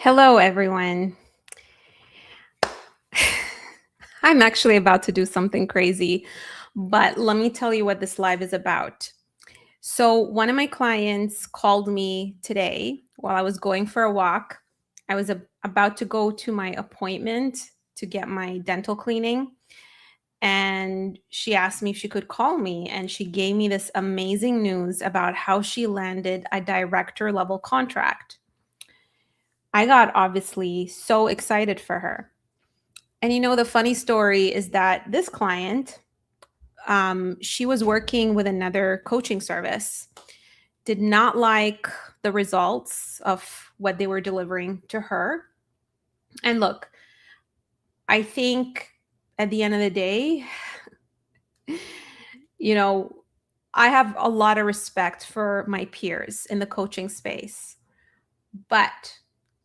Hello, everyone. I'm actually about to do something crazy, but let me tell you what this live is about. So, one of my clients called me today while I was going for a walk. I was about to go to my appointment to get my dental cleaning, and she asked me if she could call me, and she gave me this amazing news about how she landed a director level contract. I got obviously so excited for her. And the funny story is that this client, she was working with another coaching service, did not like the results of what they were delivering to her. And look, I think at the end of the day, you know, I have a lot of respect for my peers in the coaching space. But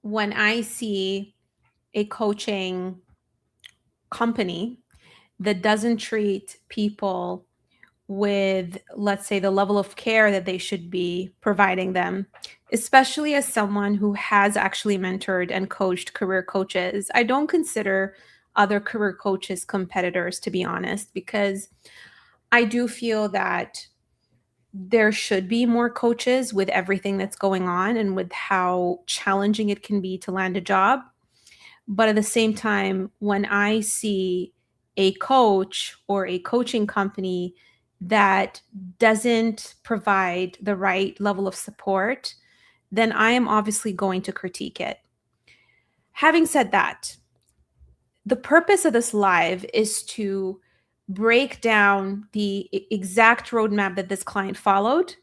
when I see a coaching company that doesn't treat people with, let's say, the level of care that they should be providing them, especially as someone who has actually mentored and coached career coaches. I don't consider other career coaches competitors, to be honest, because I do feel that there should be more coaches with everything that's going on and with how challenging it can be to land a job. But at the same time, when I see a coach or a coaching company that doesn't provide the right level of support, then I am obviously going to critique it. Having said that, the purpose of this live is to break down the exact roadmap that this client followed,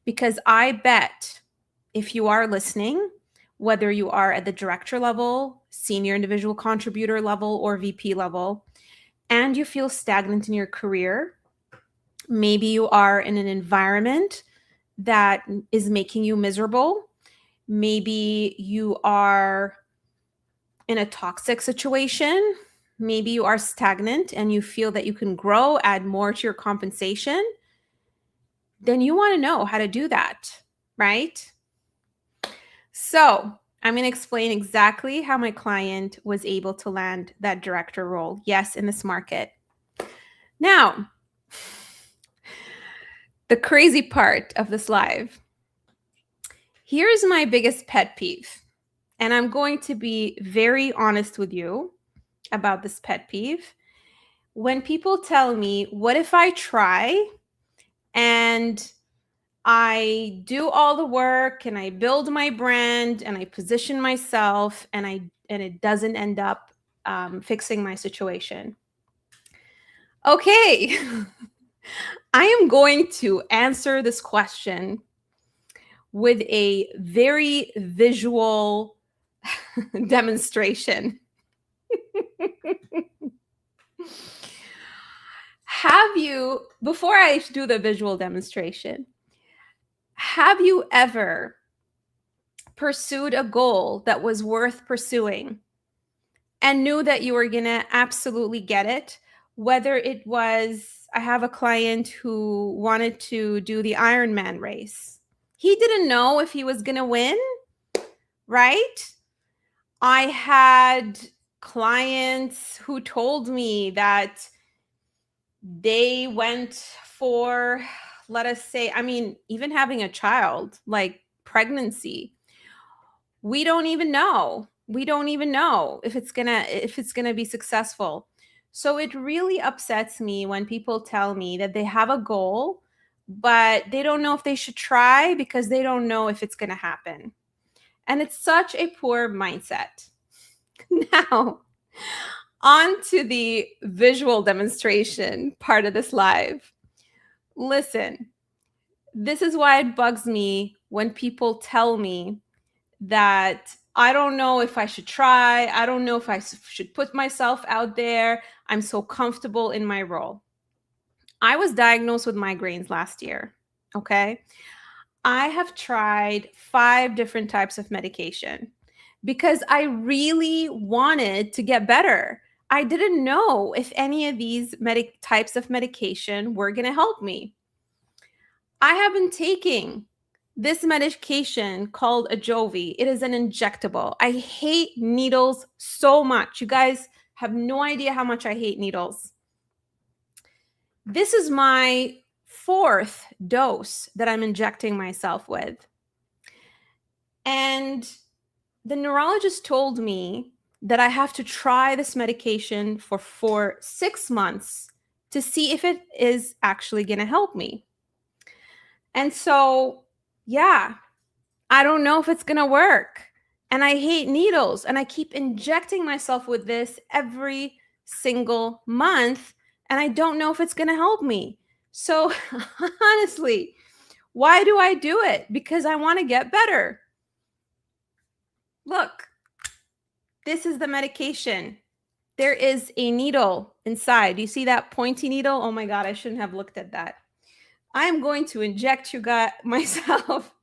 because I bet if you are listening, whether you are at the director level, senior individual contributor level, or VP level, and you feel stagnant in your career, maybe you are in an environment that is making you miserable. Maybe you are in a toxic situation. Maybe you are stagnant and you feel that you can grow, add more to your compensation. Then you want to know how to do that, right? So I'm going to explain exactly how my client was able to land that director role, yes, in this market. Now, the crazy part of this live. Here's my biggest pet peeve, and I'm going to be very honest with you about this pet peeve. When people tell me, what if I try and I do all the work and I build my brand and I position myself and it doesn't end up fixing my situation. Okay, I am going to answer this question with a very visual demonstration. Before I do the visual demonstration, have you ever pursued a goal that was worth pursuing and knew that you were going to absolutely get it? Whether it was, I have a client who wanted to do the Ironman race. He didn't know if he was going to win, right? I had clients who told me that they went for, let us say, even having a child, like pregnancy. We don't even know. We don't even know if it's going to be successful. So it really upsets me when people tell me that they have a goal, but they don't know if they should try because they don't know if it's going to happen. And it's such a poor mindset. Now, on to the visual demonstration part of this live. Listen, this is why it bugs me when people tell me that I don't know if I should try. I don't know if I should put myself out there. I'm so comfortable in my role. I was diagnosed with migraines last year. Okay. I have tried 5 different types of medication because I really wanted to get better. I didn't know if any of these types of medication were going to help me. I have been taking this medication called Ajovy. It is an injectable. I hate needles so much. You guys have no idea how much I hate needles. This is my 4th dose that I'm injecting myself with. And the neurologist told me that I have to try this medication for 6 months to see if it is actually going to help me. And so, yeah, I don't know if it's going to work. And I hate needles. And I keep injecting myself with this every single month. And I don't know if it's going to help me. So, honestly, why do I do it? Because I want to get better. Look, this is the medication. There is a needle inside. You see that pointy needle? Oh my God, I shouldn't have looked at that. I'm going to inject you guys myself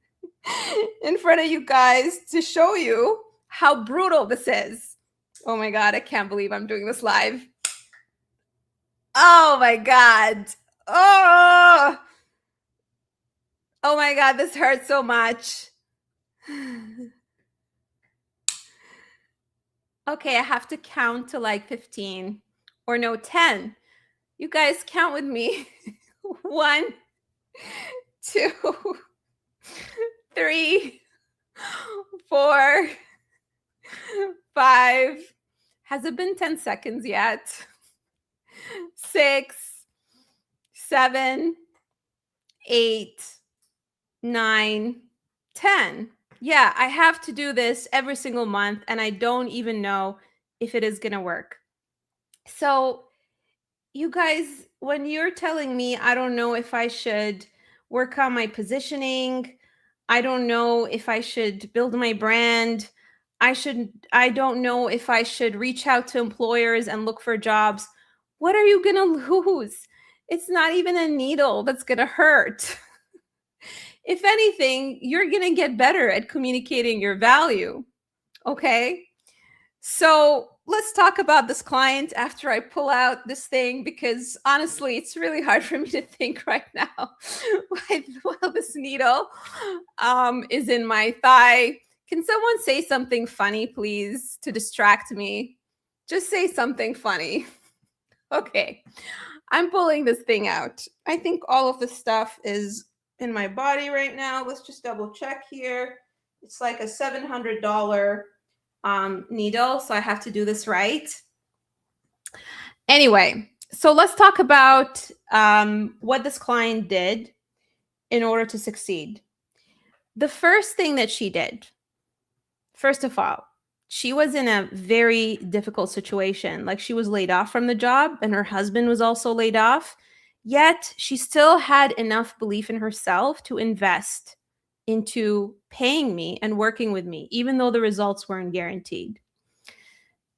in front of you guys to show you how brutal this is. Oh my God, I can't believe I'm doing this live. Oh my God. Oh my God, this hurts so much. Okay, I have to count to like 15 or no, 10. You guys count with me. 1, 2, 3, 4, 5. Has it been 10 seconds yet? 6, 7, 8, 9, 10. Yeah, I have to do this every single month, and I don't even know if it is going to work. So, you guys, when you're telling me, I don't know if I should work on my positioning, I don't know if I should build my brand, I don't know if I should reach out to employers and look for jobs. What are you going to lose? It's not even a needle that's going to hurt. If anything, you're going to get better at communicating your value. Okay? So let's talk about this client after I pull out this thing, because honestly, it's really hard for me to think right now while this needle is in my thigh. Can someone say something funny, please, to distract me? Just say something funny. Okay, I'm pulling this thing out. I think all of the stuff is in my body right now. Let's just double check here. It's like a $700 needle, so I have to do this right. Anyway, so let's talk about what this client did in order to succeed. The first thing that she did, first of all, she was in a very difficult situation. Like, she was laid off from the job, and her husband was also laid off. Yet she still had enough belief in herself to invest into paying me and working with me, even though the results weren't guaranteed.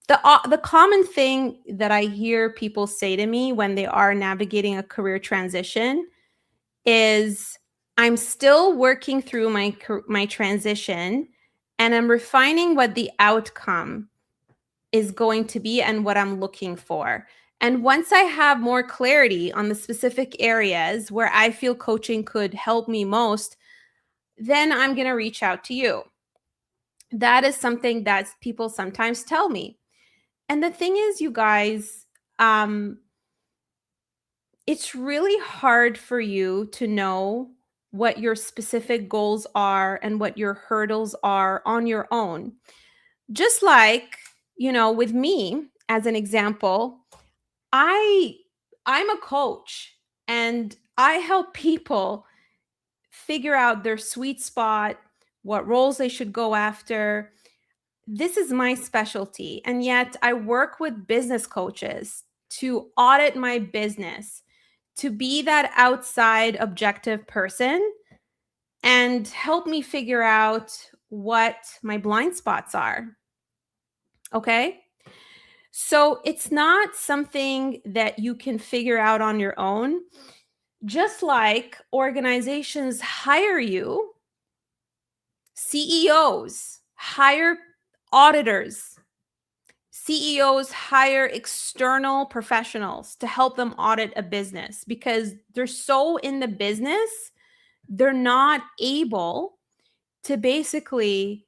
The common thing that I hear people say to me when they are navigating a career transition is, I'm still working through my transition, and I'm refining what the outcome is going to be and what I'm looking for. And once I have more clarity on the specific areas where I feel coaching could help me most, then I'm going to reach out to you. That is something that people sometimes tell me. And the thing is, you guys, it's really hard for you to know what your specific goals are and what your hurdles are on your own. Just like, with me, as an example, I'm a coach, and I help people figure out their sweet spot, what roles they should go after. This is my specialty. And yet I work with business coaches to audit my business, to be that outside objective person and help me figure out what my blind spots are. Okay? So it's not something that you can figure out on your own. Just like organizations hire you, CEOs hire auditors, CEOs hire external professionals to help them audit a business because they're so in the business they're not able to basically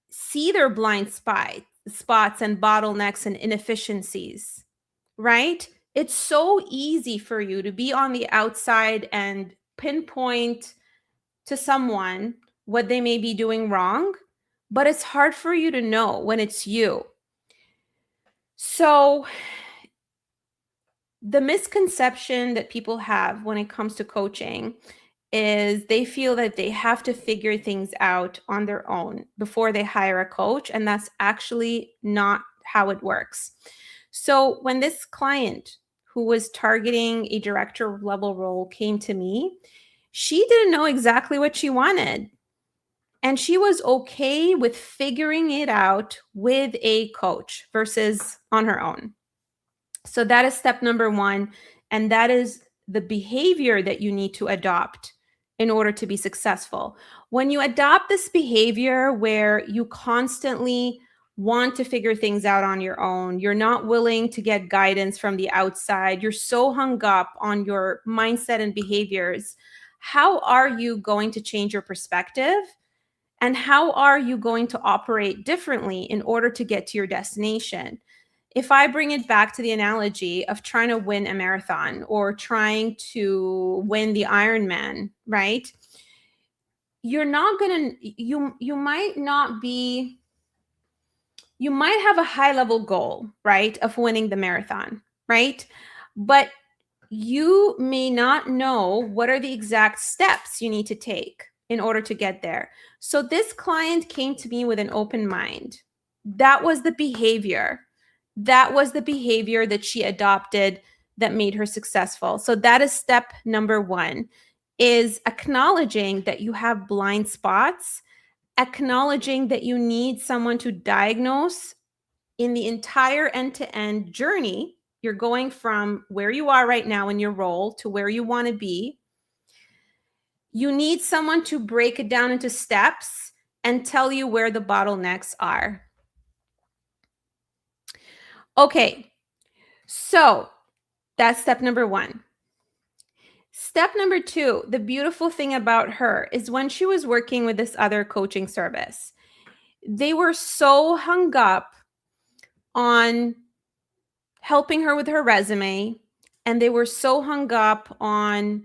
see their blind spots and bottlenecks and inefficiencies, right? It's so easy for you to be on the outside and pinpoint to someone what they may be doing wrong, but it's hard for you to know when it's you. So, the misconception that people have when it comes to coaching is they feel that they have to figure things out on their own before they hire a coach. And that's actually not how it works. So when this client who was targeting a director level role came to me, she didn't know exactly what she wanted. And she was okay with figuring it out with a coach versus on her own. So that is step number one. And that is the behavior that you need to adopt in order to be successful. When you adopt this behavior where you constantly want to figure things out on your own, you're not willing to get guidance from the outside, you're so hung up on your mindset and behaviors, how are you going to change your perspective? And how are you going to operate differently in order to get to your destination? If I bring it back to the analogy of trying to win a marathon or trying to win the Ironman, right? You're not going to, you might not be, you might have a high level goal, right? Of winning the marathon, right? But you may not know what are the exact steps you need to take in order to get there. So this client came to me with an open mind. That was the behavior. That was the behavior that she adopted that made her successful. So that is step number one, is acknowledging that you have blind spots, acknowledging that you need someone to diagnose in the entire end-to-end journey. You're going from where you are right now in your role to where you want to be. You need someone to break it down into steps and tell you where the bottlenecks are. Okay, so that's step number one. Step number two, the beautiful thing about her is when she was working with this other coaching service, they were so hung up on helping her with her resume, and they were so hung up on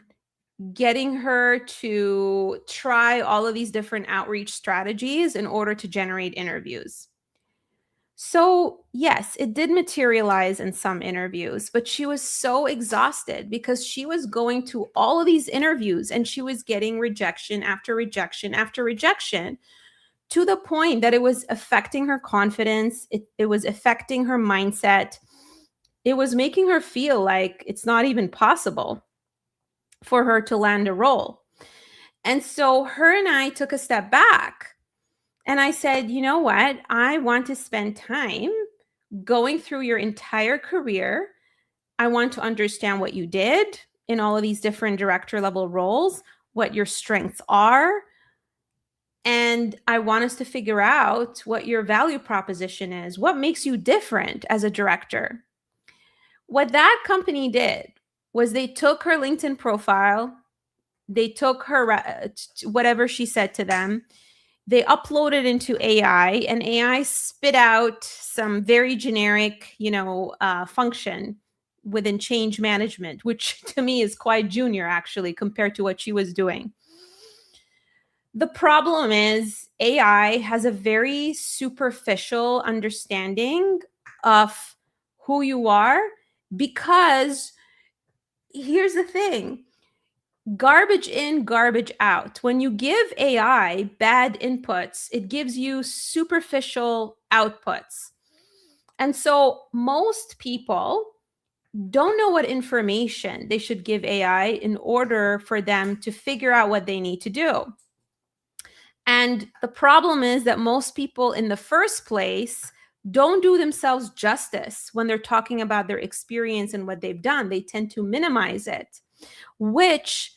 getting her to try all of these different outreach strategies in order to generate interviews. So, yes, it did materialize in some interviews, but she was so exhausted because she was going to all of these interviews and she was getting rejection after rejection after rejection, to the point that it was affecting her confidence. It was affecting her mindset. It was making her feel like it's not even possible for her to land a role. And so her and I took a step back and I said, you know what? I want to spend time going through your entire career. I want to understand what you did in all of these different director level roles, what your strengths are. And I want us to figure out what your value proposition is. What makes you different as a director? What that company did was they took her LinkedIn profile, they took her whatever she said to them, they uploaded into AI, and AI spit out some very generic, function within change management, which to me is quite junior actually compared to what she was doing. The problem is AI has a very superficial understanding of who you are, because here's the thing: garbage in, garbage out. When you give AI bad inputs, it gives you superficial outputs. And so most people don't know what information they should give AI in order for them to figure out what they need to do. And the problem is that most people in the first place don't do themselves justice when they're talking about their experience and what they've done. They tend to minimize it, which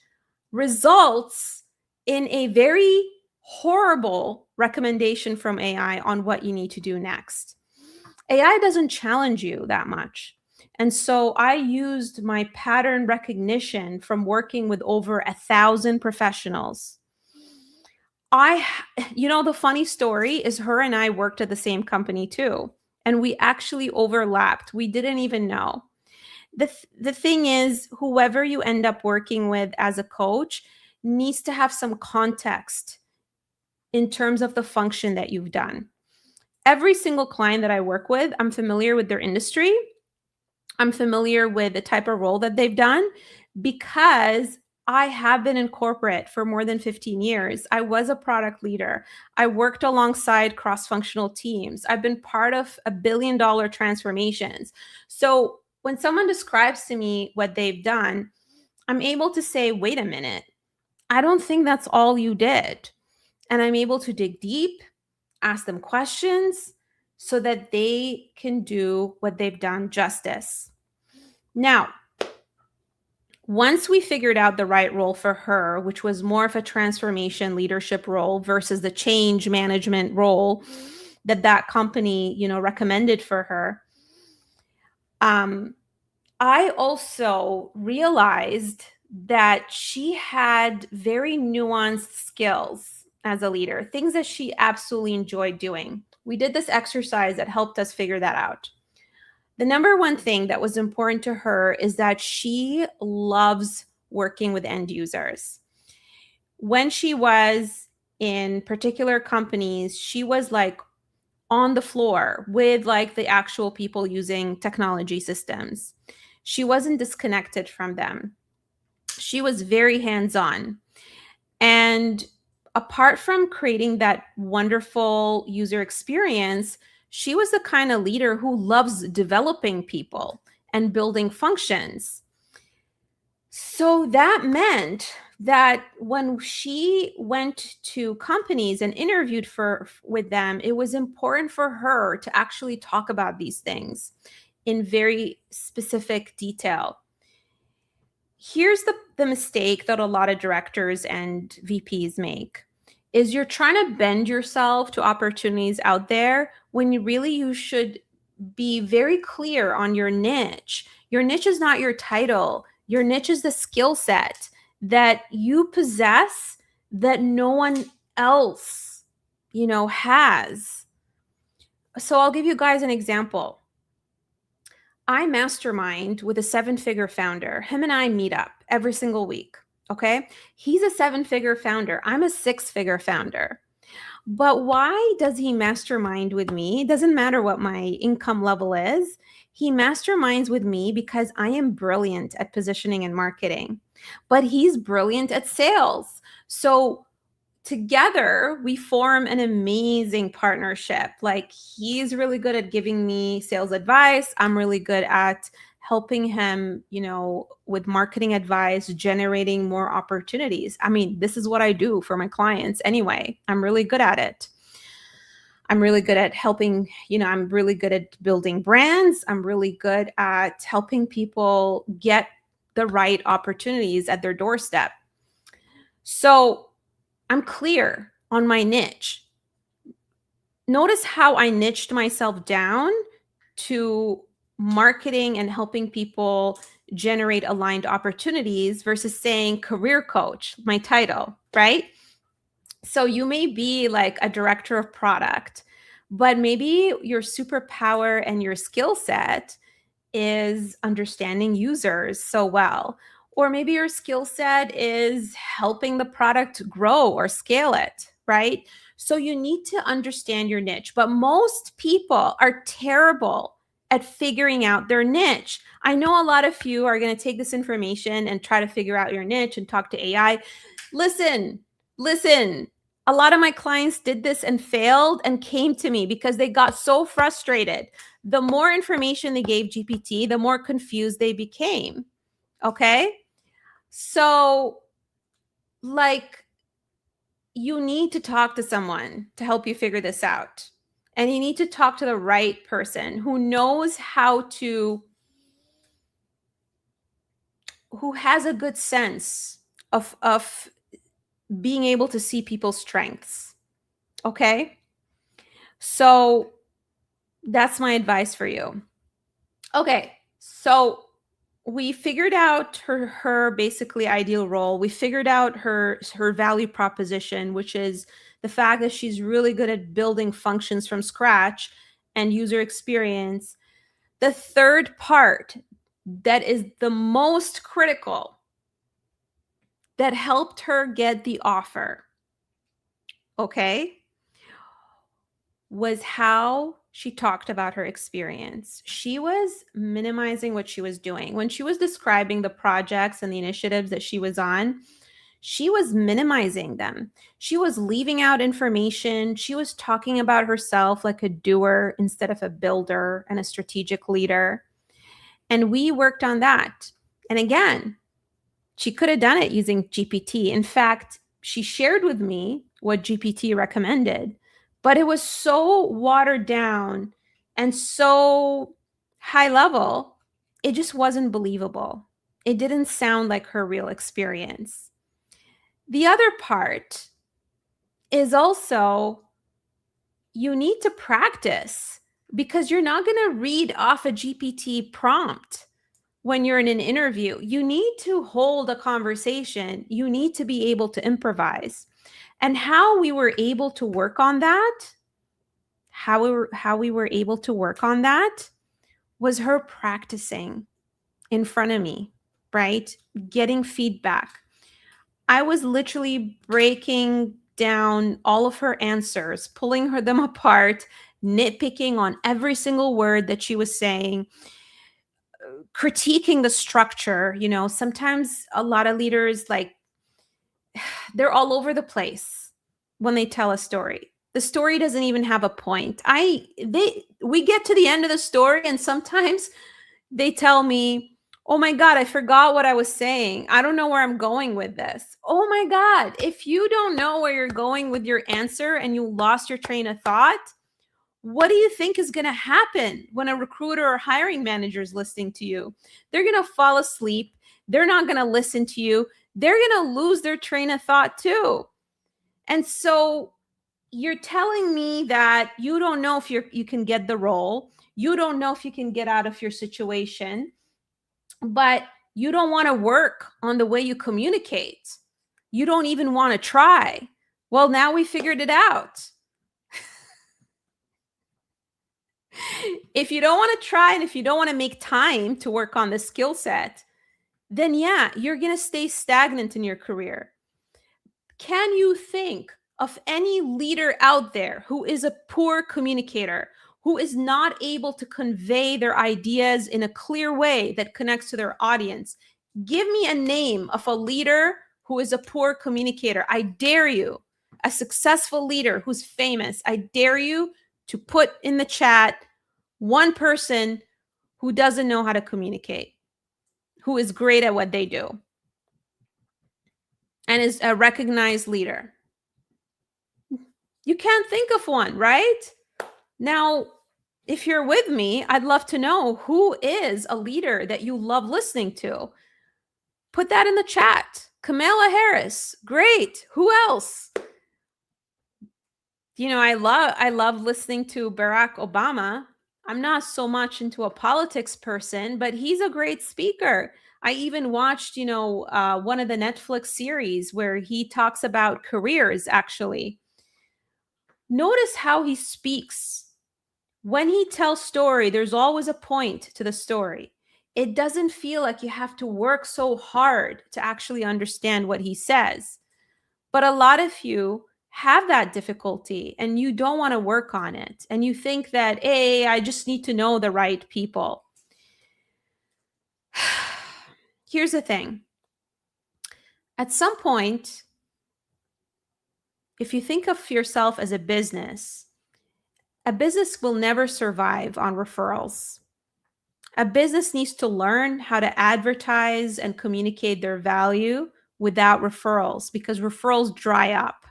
results in a very horrible recommendation from AI on what you need to do next. AI doesn't challenge you that much. And so I used my pattern recognition from working with over 1,000 professionals. The funny story is her and I worked at the same company too. And we actually overlapped. We didn't even know. The thing is, whoever you end up working with as a coach needs to have some context in terms of the function that you've done. Every single client that I work with, I'm familiar with their industry. I'm familiar with the type of role that they've done because I have been in corporate for more than 15 years. I was a product leader. I worked alongside cross-functional teams. I've been part of $1 billion transformations. So when someone describes to me what they've done, I'm able to say, wait a minute, I don't think that's all you did. And I'm able to dig deep, ask them questions so that they can do what they've done justice. Now, once we figured out the right role for her, which was more of a transformation leadership role versus the change management role that company, recommended for her, I also realized that she had very nuanced skills as a leader, things that she absolutely enjoyed doing. We did this exercise that helped us figure that out. The number one thing that was important to her is that she loves working with end users. When she was in particular companies, she was like on the floor with like the actual people using technology systems. She wasn't disconnected from them. She was very hands-on. And apart from creating that wonderful user experience, she was the kind of leader who loves developing people and building functions. So that meant that when she went to companies and interviewed with them, it was important for her to actually talk about these things in very specific detail. Here's the mistake that a lot of directors and VPs make is you're trying to bend yourself to opportunities out there when you should be very clear on your niche. Your niche is not your title. Your niche is the skill set that you possess that no one else, has. So I'll give you guys an example. I mastermind with a 7-figure founder. Him and I meet up every single week. Okay. He's a 7-figure founder. I'm a 6-figure founder. But why does he mastermind with me? It doesn't matter what my income level is. He masterminds with me because I am brilliant at positioning and marketing, but he's brilliant at sales. So together we form an amazing partnership. Like he's really good at giving me sales advice. I'm really good at helping him, with marketing advice, generating more opportunities. I mean, this is what I do for my clients anyway. I'm really good at it. I'm really good at helping, I'm really good at building brands. I'm really good at helping people get the right opportunities at their doorstep. So I'm clear on my niche. Notice how I niched myself down to marketing and helping people generate aligned opportunities versus saying career coach, my title, right? So you may be like a director of product, but maybe your superpower and your skill set is understanding users so well. Or maybe your skill set is helping the product grow or scale it, right? So you need to understand your niche. But most people are terrible at figuring out their niche. I know a lot of you are going to take this information and try to figure out your niche and talk to AI. Listen. A lot of my clients did this and failed and came to me because they got so frustrated. The more information they gave GPT, the more confused they became. Okay? So, you need to talk to someone to help you figure this out. And you need to talk to the right person who knows who has a good sense of being able to see people's strengths. Okay? So that's my advice for you. Okay, So we figured out her basically ideal role. We figured out her value proposition, which is the fact that she's really good at building functions from scratch and user experience. The third part that is the most critical that helped her get the offer, okay, was how she talked about her experience. She was minimizing what she was doing. When she was describing the projects and the initiatives that she was on, she was minimizing them. She was leaving out information. She was talking about herself like a doer instead of a builder and a strategic leader. And we worked on that. And again, she could have done it using GPT. In fact, she shared with me what GPT recommended, but it was so watered down and so high level, it just wasn't believable. It didn't sound like her real experience. The other part is also you need to practice, because you're not going to read off a GPT prompt when you're in an interview. You need to hold a conversation. You need to be able to improvise. And how we were able to work on that, how we were able to work on that was her practicing in front of me, right? Getting feedback. I was literally breaking down all of her answers, pulling them apart, nitpicking on every single word that she was saying, critiquing the structure. You know, sometimes a lot of leaders, like, they're all over the place when they tell a story. The story doesn't even have a point. We get to the end of the story and sometimes they tell me, "Oh my God, I forgot what I was saying. I don't know where I'm going with this." Oh my God, if you don't know where you're going with your answer and you lost your train of thought, what do you think is going to happen when a recruiter or hiring manager is listening to you? They're going to fall asleep. They're not going to listen to you. They're going to lose their train of thought too. And so you're telling me that you don't know if you can get the role. You don't know if you can get out of your situation, but you don't want to work on the way you communicate. You don't even want to try. Well, now we figured it out. If you don't want to try and if you don't want to make time to work on the skill set, then yeah, you're going to stay stagnant in your career. Can you think of any leader out there who is a poor communicator, who is not able to convey their ideas in a clear way that connects to their audience? Give me a name of a leader who is a poor communicator. I dare you, a successful leader who's famous, I dare you to put in the chat one person who doesn't know how to communicate, who is great at what they do, and is a recognized leader. You can't think of one, right? Now, if you're with me, I'd love to know who is a leader that you love listening to. Put that in the chat. Kamala Harris, great. Who else? You know, I love listening to Barack Obama. I'm not so much into a politics person, but he's a great speaker. I even watched, one of the Netflix series where he talks about careers, actually. Notice how he speaks. When he tells story, there's always a point to the story. It doesn't feel like you have to work so hard to actually understand what he says. But a lot of you have that difficulty and you don't want to work on it. And you think that, hey, I just need to know the right people. Here's the thing. At some point, if you think of yourself as a business will never survive on referrals. A business needs to learn how to advertise and communicate their value without referrals, because referrals dry up.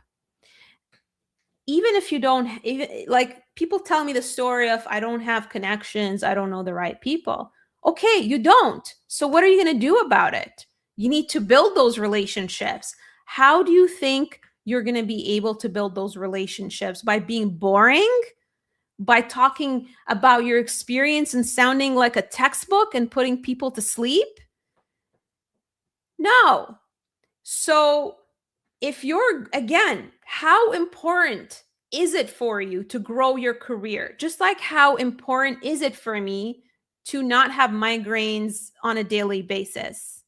Even if you don't, like, people tell me the story of, I don't have connections, I don't know the right people. Okay, you don't. So what are you going to do about it? You need to build those relationships. How do you think you're going to be able to build those relationships? By being boring? by talking about your experience and sounding like a textbook and putting people to sleep? No. So if you're, again, how important is it for you to grow your career? Just like how important is it for me to not have migraines on a daily basis?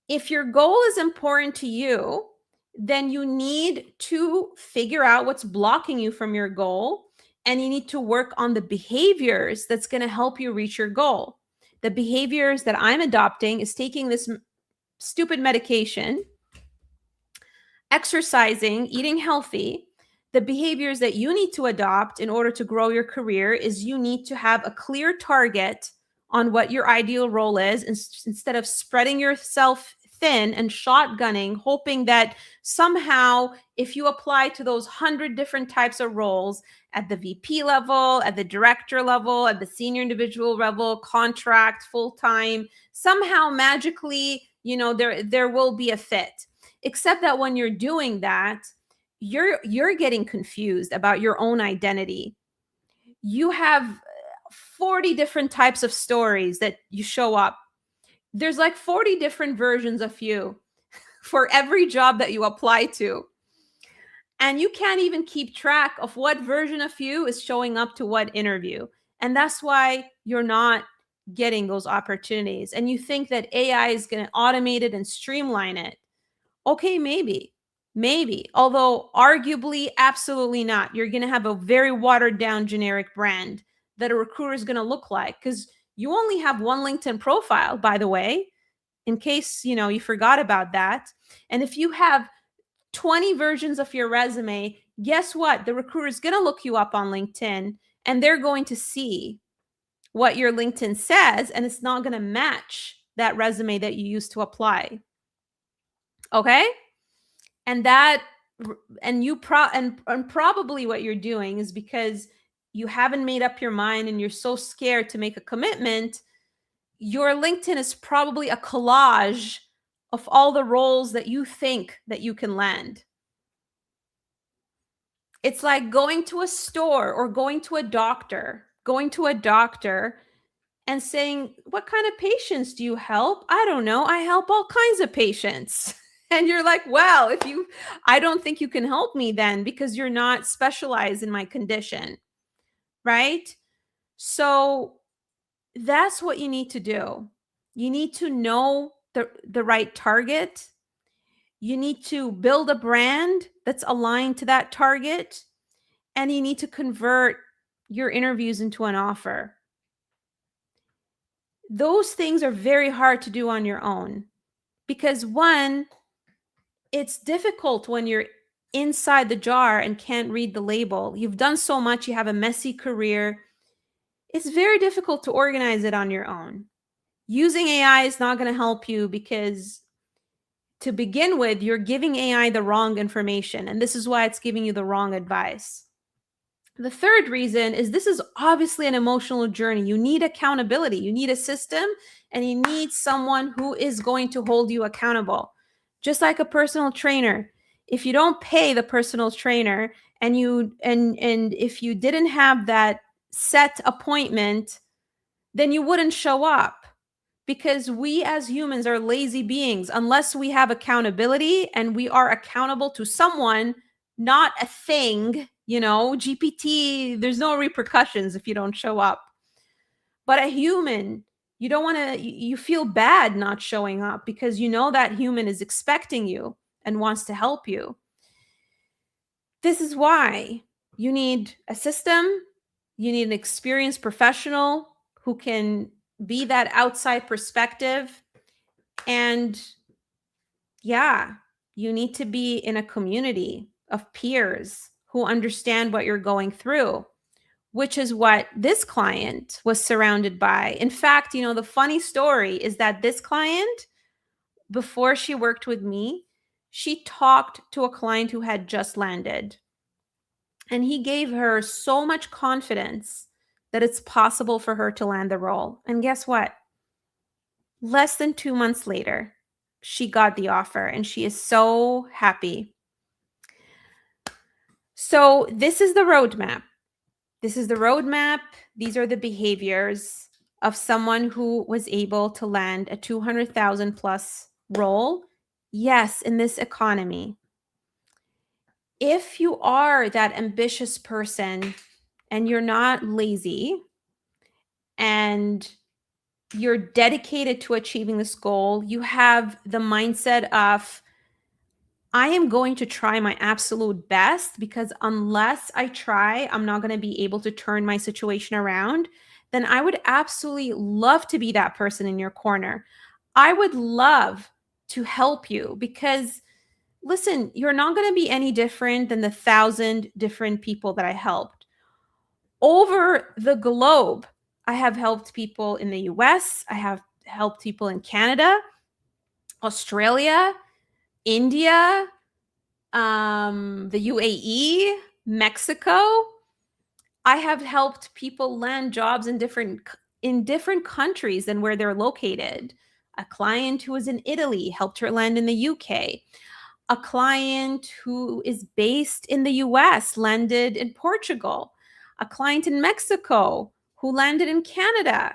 If your goal is important to you, then you need to figure out what's blocking you from your goal, and you need to work on the behaviors that's going to help you reach your goal. The behaviors that I'm adopting is taking this stupid medication, exercising, eating healthy. The behaviors that you need to adopt in order to grow your career is you need to have a clear target on what your ideal role is, instead of spreading yourself thin and shotgunning, hoping that somehow if you apply to those 100 different types of roles at the VP level, at the director level, at the senior individual level, contract, full-time, somehow magically, there will be a fit. Except that when you're doing that, you're getting confused about your own identity. You have 40 different types of stories that you show up. There's like 40 different versions of you for every job that you apply to. And you can't even keep track of what version of you is showing up to what interview. And that's why you're not getting those opportunities. And you think that AI is going to automate it and streamline it. Okay, maybe, although arguably, absolutely not. You're going to have a very watered down generic brand that a recruiter is going to look like, because you only have one LinkedIn profile, by the way, in case, you forgot about that. And if you have 20 versions of your resume, guess what? The recruiter is going to look you up on LinkedIn, and they're going to see what your LinkedIn says, and it's not going to match that resume that you used to apply. Okay? And probably what you're doing is because you haven't made up your mind and you're so scared to make a commitment. Your LinkedIn is probably a collage of all the roles that you think that you can land. It's like going to a store or going to a doctor and saying, "What kind of patients do you help?" "I don't know. I help all kinds of patients." And you're like, "Well, I don't think you can help me then, because you're not specialized in my condition." Right? So that's what you need to do. You need to know the right target. You need to build a brand that's aligned to that target. And you need to convert your interviews into an offer. Those things are very hard to do on your own, because one, it's difficult when you're inside the jar and can't read the label. You've done so much, you have a messy career. It's very difficult to organize it on your own. Using AI is not going to help you, because to begin with, you're giving AI the wrong information, and this is why it's giving you the wrong advice. The third reason is this is obviously an emotional journey. You need accountability. You need a system, and you need someone who is going to hold you accountable. Just like a personal trainer. If you don't pay the personal trainer, and if you didn't have that set appointment, then you wouldn't show up, because we as humans are lazy beings unless we have accountability and we are accountable to someone, not a thing. GPT, there's no repercussions if you don't show up. But a human, you feel bad not showing up, because that human is expecting you and wants to help you. This is why you need a system. You need an experienced professional who can be that outside perspective. And yeah, you need to be in a community of peers who understand what you're going through, which is what this client was surrounded by. In fact, the funny story is that this client, before she worked with me, she talked to a client who had just landed. And he gave her so much confidence that it's possible for her to land the role. And guess what? Less than 2 months later, she got the offer, and she is so happy. So this is the roadmap. This is the roadmap. These are the behaviors of someone who was able to land a 200,000 plus role. Yes, in this economy. If you are that ambitious person and you're not lazy and you're dedicated to achieving this goal, you have the mindset of, I am going to try my absolute best, because unless I try, I'm not going to be able to turn my situation around. Then I would absolutely love to be that person in your corner. I would love to help you, because listen, you're not going to be any different than the 1,000 different people that I helped over the globe. I have helped people in the US, I have helped people in Canada, Australia, India, the UAE, Mexico. I have helped people land jobs in different countries than where they're located. A client who was in Italy helped her land in the UK. A client who is based in the US landed in Portugal. A client in Mexico who landed in Canada.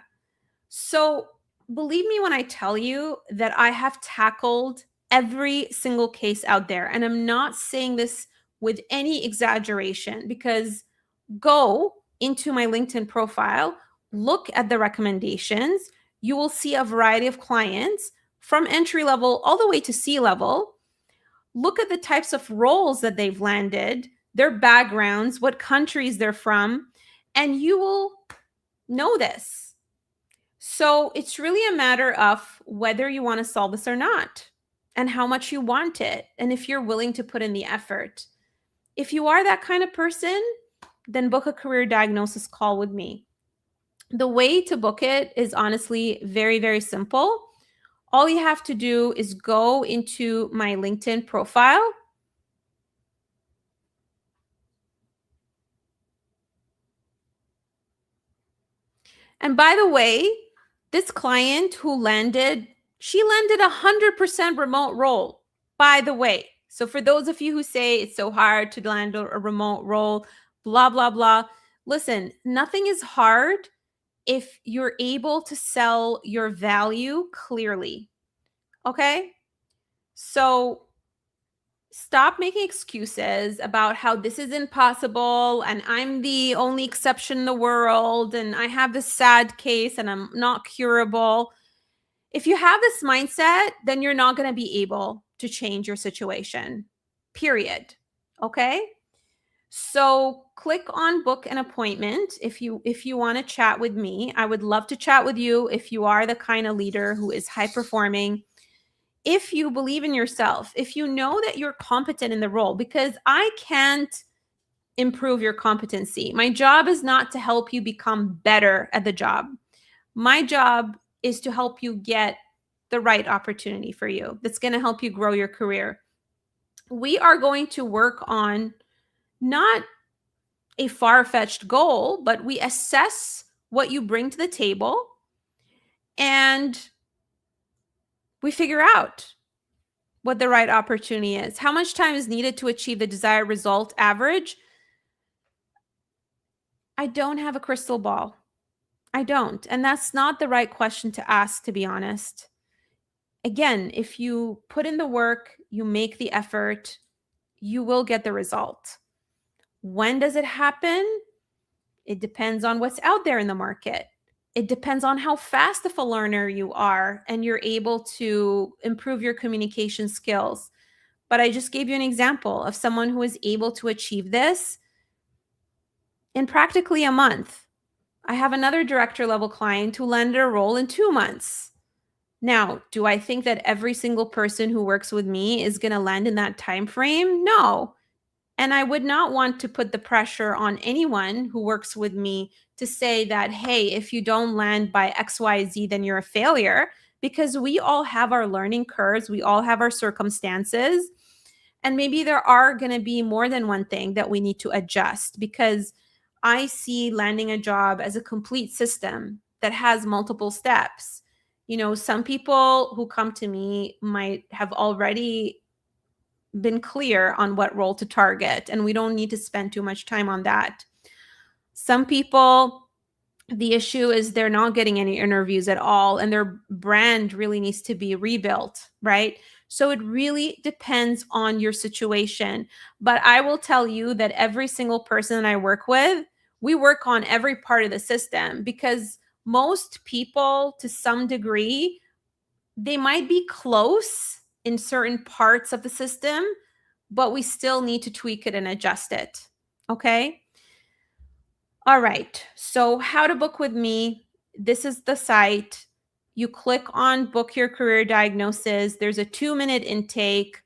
So believe me when I tell you that I have tackled every single case out there. And I'm not saying this with any exaggeration, because go into my LinkedIn profile, look at the recommendations. You will see a variety of clients from entry level all the way to C-level. Look at the types of roles that they've landed, their backgrounds, what countries they're from, and you will know this. So it's really a matter of whether you want to solve this or not, and how much you want it, and if you're willing to put in the effort. If you are that kind of person, then book a career diagnosis call with me. The way to book it is honestly very, very simple. All you have to do is go into my LinkedIn profile. And by the way, this client who landed, she landed 100% remote role, by the way. So for those of you who say it's so hard to land a remote role, blah, blah, blah, listen, nothing is hard if you're able to sell your value clearly. Okay? So stop making excuses about how this is impossible and I'm the only exception in the world and I have this sad case and I'm not curable. If you have this mindset, then you're not going to be able to change your situation. Period. Okay? So click on book an appointment if you want to chat with me. I would love to chat with you if you are the kind of leader who is high performing. If you believe in yourself, if you know that you're competent in the role, because I can't improve your competency. My job is not to help you become better at the job. My job is to help you get the right opportunity for you that's going to help you grow your career. We are going to work on not a far-fetched goal, but we assess what you bring to the table and we figure out what the right opportunity is. How much time is needed to achieve the desired result average? I don't have a crystal ball. I don't. And that's not the right question to ask, to be honest. Again, if you put in the work, you make the effort, you will get the result. When does it happen? It depends on what's out there in the market. It depends on how fast of a learner you are and you're able to improve your communication skills. But I just gave you an example of someone who was able to achieve this in practically a month. I have another director level client who landed a role in 2 months. Now, do I think that every single person who works with me is going to land in that time frame? No. And I would not want to put the pressure on anyone who works with me to say that, hey, if you don't land by XYZ, then you're a failure, because we all have our learning curves. We all have our circumstances. And maybe there are going to be more than one thing that we need to adjust, because I see landing a job as a complete system that has multiple steps. You know, some people who come to me might have already been clear on what role to target, and we don't need to spend too much time on that. Some people, the issue is they're not getting any interviews at all, and their brand really needs to be rebuilt, right? So it really depends on your situation. But I will tell you that every single person that I work with, we work on every part of the system, because most people, to some degree, they might be close in certain parts of the system, but we still need to tweak it and adjust it. Okay. All right. So, how to book with me? This is the site. You click on book your career diagnosis. There's a 2-minute intake.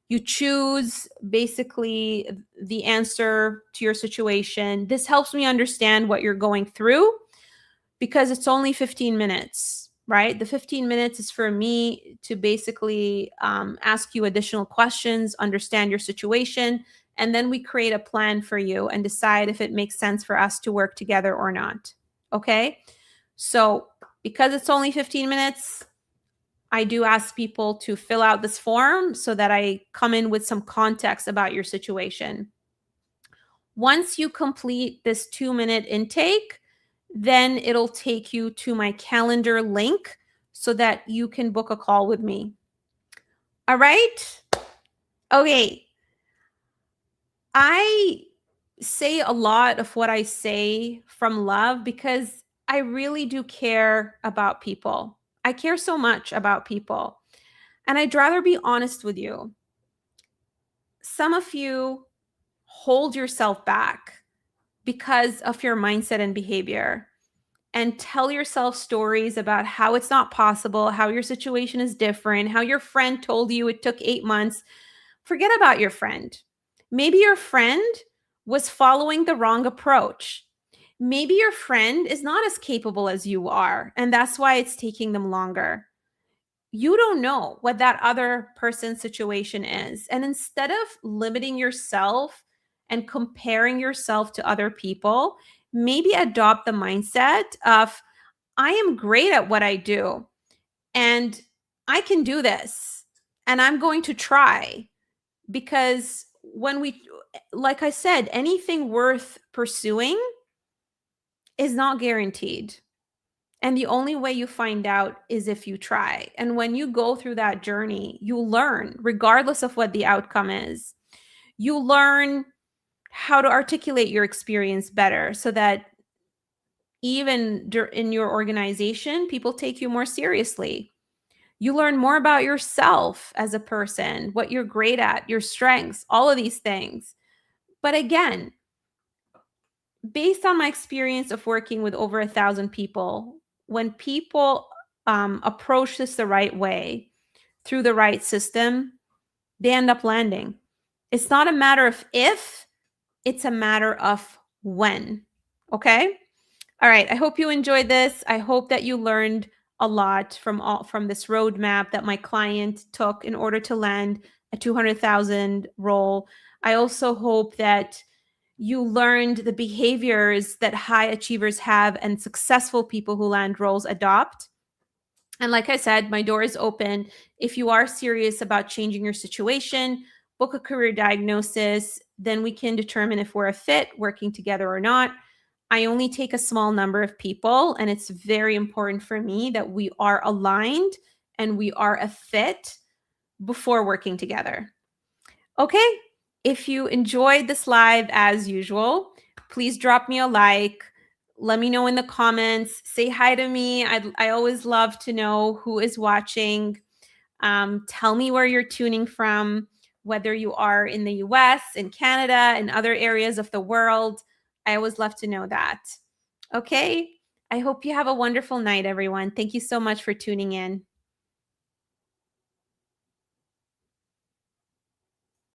You choose basically the answer to your situation. This helps me understand what you're going through, because it's only 15 minutes, right? The 15 minutes is for me to basically ask you additional questions, understand your situation, and then we create a plan for you and decide if it makes sense for us to work together or not. Okay? So, because it's only 15 minutes, I do ask people to fill out this form so that I come in with some context about your situation. Once you complete this 2-minute intake, then it'll take you to my calendar link so that you can book a call with me. All right? Okay. I say a lot of what I say from love, because I really do care about people. I care so much about people. And I'd rather be honest with you. Some of you hold yourself back because of your mindset and behavior, and tell yourself stories about how it's not possible, how your situation is different, how your friend told you it took 8 months. Forget about your friend. Maybe your friend was following the wrong approach. Maybe your friend is not as capable as you are, and that's why it's taking them longer. You don't know what that other person's situation is. And instead of limiting yourself and comparing yourself to other people, maybe adopt the mindset of, I am great at what I do, and I can do this, and I'm going to try. Because when we, like I said, anything worth pursuing is not guaranteed. And the only way you find out is if you try. And when you go through that journey, you learn, regardless of what the outcome is. You learn how to articulate your experience better so that even in your organization, people take you more seriously. You learn more about yourself as a person, what you're great at, your strengths, all of these things. But again, based on my experience of working with over 1,000 people, when people approach this the right way, through the right system, they end up landing. It's not a matter of if, it's a matter of when. Okay? All right. I hope you enjoyed this. I hope that you learned a lot from this roadmap that my client took in order to land a 200,000 role. I also hope that you learned the behaviors that high achievers have and successful people who land roles adopt. And like I said, my door is open. If you are serious about changing your situation, book a career diagnosis, then we can determine if we're a fit working together or not. I only take a small number of people, and it's very important for me that we are aligned and we are a fit before working together. Okay, if you enjoyed this live as usual, please drop me a like. Let me know in the comments. Say hi to me. I always love to know who is watching. Tell me where you're tuning from, whether you are in the US, in Canada, and other areas of the world. I always love to know that. Okay, I hope you have a wonderful night, everyone. Thank you so much for tuning in.